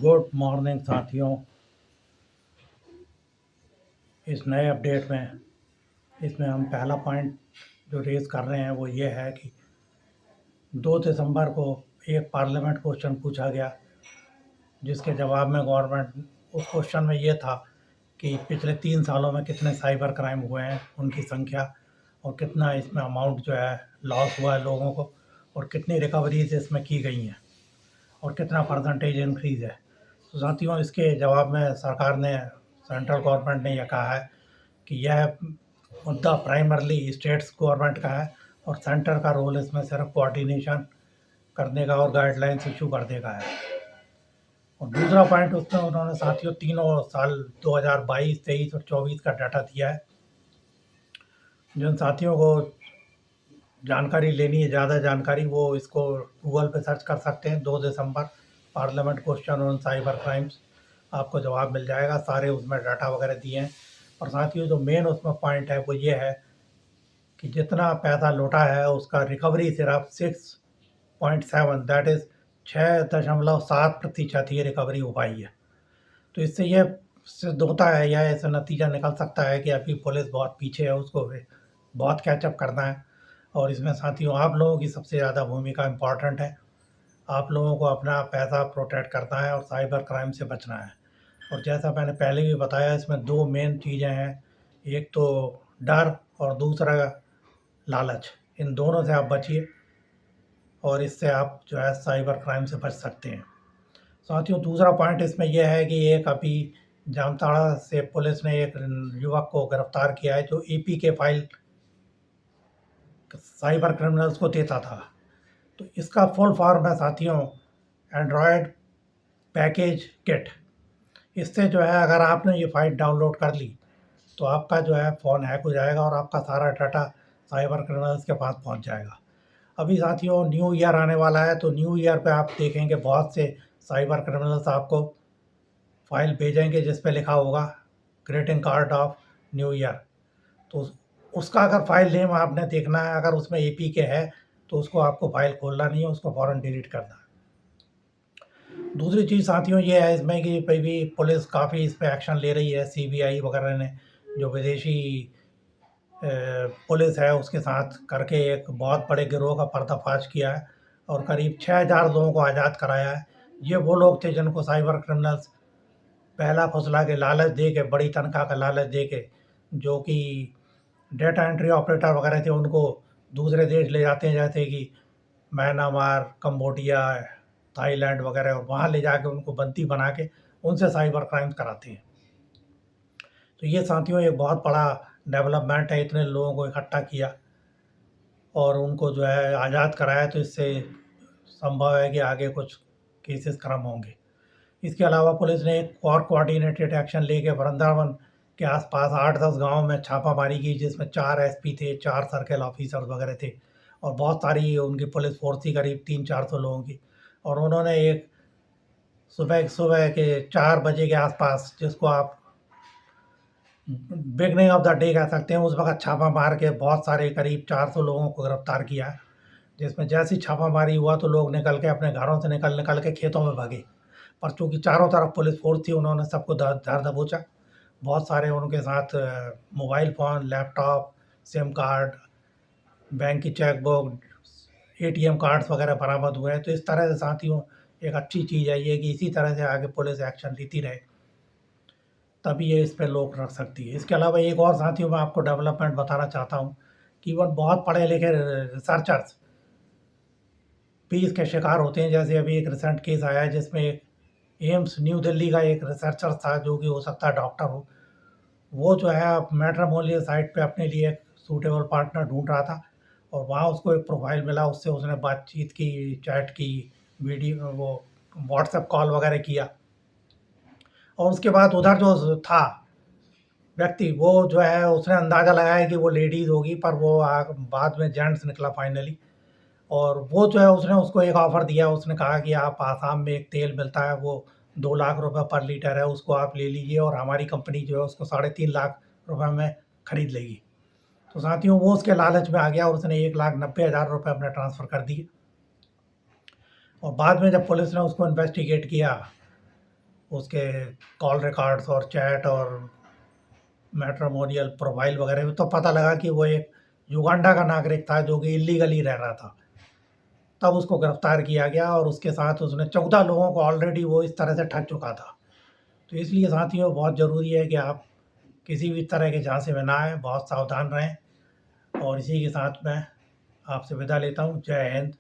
Good morning साथियों। इस नए अपडेट में इसमें हम पहला पॉइंट जो रेज़ कर रहे हैं वो ये है कि 2 दिसंबर को एक पार्लियामेंट क्वेश्चन पूछा गया, जिसके जवाब में गवर्नमेंट उस क्वेश्चन में ये था कि पिछले 3 सालों में कितने साइबर क्राइम हुए हैं, उनकी संख्या और कितना इसमें अमाउंट जो है लॉस हुआ है लोगों को, और कितनी रिकवरीज इसमें की गई हैं और कितना परसेंटेज इंक्रीज़ है। तो साथियों, इसके जवाब में सरकार ने, सेंट्रल गवर्नमेंट ने यह कहा है कि यह मुद्दा प्राइमरली स्टेट्स गवर्नमेंट का है और सेंटर का रोल इसमें सिर्फ कोऑर्डिनेशन करने का और गाइडलाइंस इशू करने का है। और दूसरा पॉइंट उसमें उन्होंने साथियों तीनों साल 2022, 23 और 24 का डाटा दिया है। जिन साथियों को जानकारी लेनी है, ज़्यादा जानकारी, वो इसको गूगल पे सर्च कर सकते हैं। 2 दिसंबर parliament question on cyber crimes, आपको जवाब मिल जाएगा। सारे उसमें डाटा वगैरह दिए हैं। और साथियों, जो मेन उसमें पॉइंट है वो ये है कि जितना पैसा लौटा है उसका रिकवरी सिर्फ 6.7, दैट इज़ 6.7% ही रिकवरी हो पाई है। तो इससे ये सिद्ध होता है या ऐसा नतीजा निकल सकता है कि अभी पुलिस बहुत पीछे है, उसको बहुत कैचअप करना है। और इसमें साथियों आप लोगों की सबसे ज़्यादा भूमिका इम्पॉर्टेंट है। आप लोगों को अपना पैसा प्रोटेक्ट करना है और साइबर क्राइम से बचना है। और जैसा मैंने पहले भी बताया, इसमें 2 मेन चीज़ें हैं, एक तो डर और दूसरा लालच। इन दोनों से आप बचिए और इससे आप जो है साइबर क्राइम से बच सकते हैं। साथियों, दूसरा पॉइंट इसमें यह है कि एक अभी जामताड़ा से पुलिस ने एक युवक को गिरफ्तार किया है जो एपी के फाइल साइबर क्रिमिनल्स को देता था। तो इसका फुल फॉर्म है साथियों एंड्रॉयड पैकेज किट। इससे जो है अगर आपने ये फाइल डाउनलोड कर ली तो आपका जो है फ़ोन हैक हो जाएगा और आपका सारा डाटा साइबर क्रिमिनल्स के पास पहुंच जाएगा। अभी साथियों न्यू ईयर आने वाला है, तो न्यू ईयर पे आप देखेंगे बहुत से साइबर क्रिमिनल्स आपको फाइल भेजेंगे जिस पे लिखा होगा greeting card of new year. तो उसका अगर फाइल नेम आपने देखना है, अगर उसमें एपी के है तो उसको आपको फाइल खोलना नहीं है, उसको फ़ौरन डिलीट करना है। दूसरी चीज़ साथियों ये है इसमें कि भाई भी पुलिस काफ़ी इस पे एक्शन ले रही है। सीबीआई वगैरह ने जो विदेशी पुलिस है उसके साथ करके एक बहुत बड़े गिरोह का पर्दाफाश किया है और करीब 6000 लोगों को आज़ाद कराया है। ये वो लोग थे जिनको साइबर क्रिमिनल्स पहला फुसला के लालच दे के, बड़ी तनख्वाह का लालच दे के, जो कि डेटा एंट्री ऑपरेटर वगैरह थे, उनको दूसरे देश ले जाते हैं, जैसे कि म्यांमार, कंबोडिया, थाईलैंड वगैरह, और वहाँ ले जाके उनको बंदी बना के उनसे साइबर क्राइम कराते हैं। तो ये साथियों एक बहुत बड़ा डेवलपमेंट है, इतने लोगों को इकट्ठा किया और उनको जो है आज़ाद कराया, तो इससे संभव है कि आगे कुछ केसेस कम होंगे। इसके अलावा पुलिस ने एक और कोऑर्डिनेटेड एक्शन लेके वृंदावन के आसपास 8-10 गाँव में छापामारी की, जिसमें 4 एसपी थे, 4 सर्किल ऑफिसर वगैरह थे और बहुत सारी उनकी पुलिस फोर्स थी, करीब 300-400 लोगों की। और उन्होंने एक सुबह सुबह के 4 बजे के आसपास, जिसको आप बिगनिंग ऑफ द डे कह सकते हैं, उस वक़्त छापा मार के बहुत सारे करीब 400 लोगों को गिरफ्तार किया है। जिसमें जैसे ही छापामारी हुआ तो लोग निकल के अपने घरों से निकल के खेतों में भागे। पर चूँकि चारों तरफ पुलिस फ़ोर्स थी, उन्होंने सबको धर दबोचा। बहुत सारे उनके साथ mobile phone, laptop, SIM card, bank की चेकबुक, एटीएम कार्ड्स वगैरह बरामद हुए हैं। तो इस तरह से साथियों एक अच्छी चीज़ है ये कि इसी तरह से आगे पुलिस एक्शन लेती रहे, तभी ये इस पे रोक रख सकती है। इसके अलावा एक और साथियों मैं आपको डेवलपमेंट बताना चाहता हूँ कि इवन बहुत पढ़े लिखे रिसर्चर्स भी इसके शिकार होते हैं। जैसे अभी एक रिसेंट केस आया है जिसमें एक एम्स न्यू दिल्ली का एक रिसर्चर था, जो कि हो सकता है डॉक्टर हो। वो जो है मैट्रिमोनियल साइट पे अपने लिए एक सूटेबल पार्टनर ढूंढ रहा था और वहाँ उसको एक प्रोफाइल मिला, उससे उसने बातचीत की, चैट की, वीडियो वो व्हाट्सएप कॉल वगैरह किया। और उसके बाद उधर जो था व्यक्ति, वो जो है उसने अंदाज़ा लगाया कि वो लेडीज़ होगी, पर वो बाद में जेंट्स निकला फाइनली। और वो जो है उसने उसको एक ऑफ़र दिया, उसने कहा कि आप आसाम में एक तेल मिलता है, वो 2 लाख रुपए पर लीटर है, उसको आप ले लीजिए और हमारी कंपनी जो है उसको 3.5 लाख रुपए में खरीद लेगी। तो साथियों वो उसके लालच में आ गया और उसने 1,90,000 रुपए अपने ट्रांसफ़र कर दिए। और बाद में जब पुलिस ने उसको इन्वेस्टिगेट किया उसके कॉल रिकॉर्ड्स और चैट और मैट्रिमोनियल प्रोफाइल वगैरह में तो पता लगा कि वो एक युगांडा का नागरिक था जो कि इल्लीगली रह रहा था। तब उसको गिरफ्तार किया गया और उसके साथ उसने 14 लोगों को ऑलरेडी वो इस तरह से ठग चुका था। तो इसलिए साथियों बहुत ज़रूरी है कि आप किसी भी तरह के झांसे में ना आएँ, बहुत सावधान रहें। और इसी के साथ मैं आपसे विदा लेता हूँ। जय हिंद।